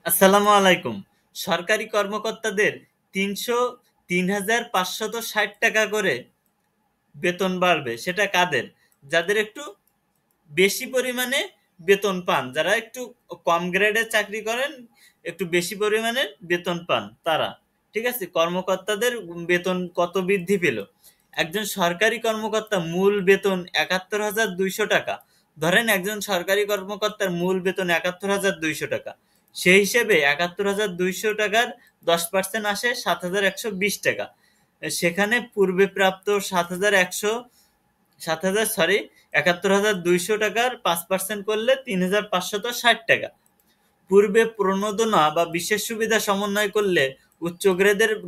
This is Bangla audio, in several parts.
আসসালামু আলাইকুম। সরকারি কর্মকর্তাদের ৩০৩,৫৬০ টাকা করে বেতন বাড়বে। সেটা কাদের? যাদের একটু বেশি পরিমাণে বেতন পান, যারা একটু কম গ্রেডে চাকরি করেন, একটু বেশি পরিমাণে বেতন পান তারা। ঠিক আছে? কর্মকর্তাদের বেতন কত বৃদ্ধি পেল? একজন সরকারি কর্মকর্তা মূল বেতন ৭১,২০০ টাকা। ধরেন একজন সরকারি কর্মকর্তার মূল বেতন ৭১,২০০ টাকা। সেই হিসেবে ৭১,২০০ টাকার 10% আসে ৭,১২০ টাকা। সেখানে পূর্বে প্রাপ্ত ৭১,২০০ টাকার 5% করলে ৩,৫৬০ টাকা। পূর্বে প্রণোদনা বা বিশেষ সুবিধা সমন্বয় করলে উচ্চ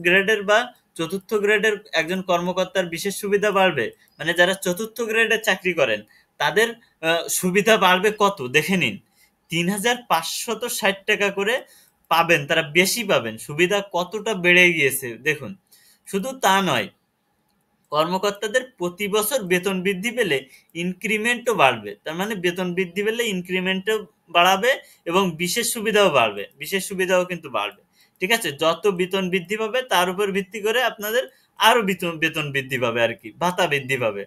গ্রেডের বা চতুর্থ গ্রেডের একজন কর্মকর্তার বিশেষ সুবিধা বাড়বে। মানে যারা চতুর্থ গ্রেডে চাকরি করেন তাদের সুবিধা বাড়বে কত দেখে নিন। ৩,৫৬০ টাকা করে পাবেন, তারা বেশি পাবেন। সুবিধা কতটা বেড়ে গিয়েছে দেখুন। শুধু তা নয়, কর্মকর্তাদের প্রতি বছর বেতন বৃদ্ধি পেলে ইনক্রিমেন্টও বাড়বে। তার মানে বেতন বৃদ্ধি পেলে ইনক্রিমেন্টও বাড়াবে এবং বিশেষ সুবিধাও বাড়বে, বিশেষ সুবিধাও কিন্তু বাড়বে। ঠিক আছে? যত বেতন বৃদ্ধি পাবে তার উপর ভিত্তি করে আপনাদের আরো বেতন বৃদ্ধি পাবে আর কি, ভাতা বৃদ্ধি পাবে।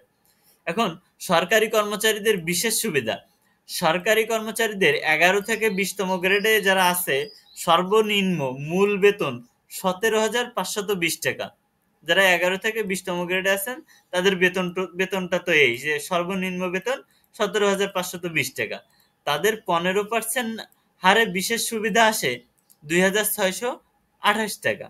এখন সরকারি কর্মচারীদের বিশেষ সুবিধা। সরকারি কর্মচারীদের ১১ থেকে ২০তম গ্রেডে যারা আছে, সর্বনিম্ন মূল বেতন ১৭,৫২০ টাকা। যারা ১১ থেকে ২০তম গ্রেডে আছেন তাদের বেতনটা তো এই যে সর্বনিম্ন বেতন ১৭,৫২০ টাকা। তাদের ১৫% হারে বিশেষ সুবিধা আসে ২,৬২৮ টাকা।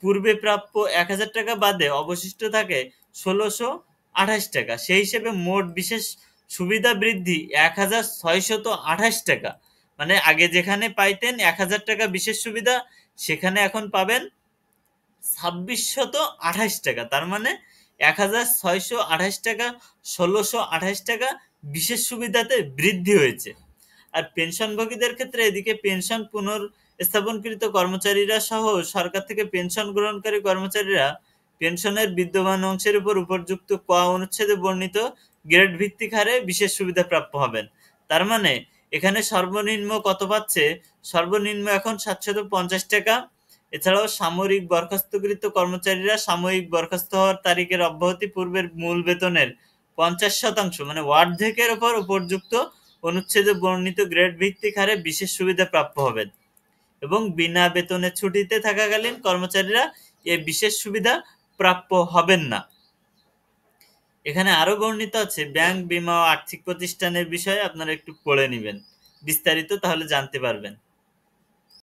পূর্বে প্রাপ্য ১,০০০ টাকা বাদে অবশিষ্ট থাকে ১৬২৮ টাকা। সেই হিসেবে মোট বিশেষ সুবিধা বৃদ্ধি ১,৬২৮ টাকা। মানে আগে যেখানে পাইতেন ১,০০০ টাকা বিশেষ সুবিধা, সেখানে এখন পাবেন ২,৬২৮ টাকা। তার মানে ১,৬২৮ টাকা, ১৬২৮ টাকা বিশেষ সুবিধাতে বৃদ্ধি হয়েছে। আর পেনশনভোগীদের ক্ষেত্রে এদিকে পেনশন পুনর্স্থাপনকৃত কর্মচারীরা সহ সরকার থেকে পেনশন গ্রহণকারী কর্মচারীরা পেনশনের বিদ্যমান অংশের উপর উপর্যুক্ত ক অনুচ্ছেদে বর্ণিত গ্রেড ভিত্তিক হারে বিশেষ সুবিধা প্রাপ্য হবেন। তার মানে এখানে সর্বনিম্ন কত পাচ্ছে? সর্বনিম্ন এখন ৭৫০ টাকা। এছাড়াও সাময়িক বরখাস্তকৃত কর্মচারীরা সাময়িক বরখাস্ত হওয়ার তারিখের অব্যাহতি পূর্বের মূল বেতনের ৫০% মানে অর্ধেকের উপর উপর্যুক্ত অনুচ্ছেদে বর্ণিত গ্রেড ভিত্তিক হারে বিশেষ সুবিধা প্রাপ্য হবেন এবং বিনা বেতনে ছুটিতে থাকাকালীন কর্মচারীরা এ বিশেষ সুবিধা প্রাপ্য হবেন না। এখানে আরো বর্ণিত আছে ব্যাংক, বীমা ও আর্থিক প্রতিষ্ঠানের বিষয়ে, আপনারা একটু পড়ে নিবেন বিস্তারিত, তাহলে জানতে পারবেন।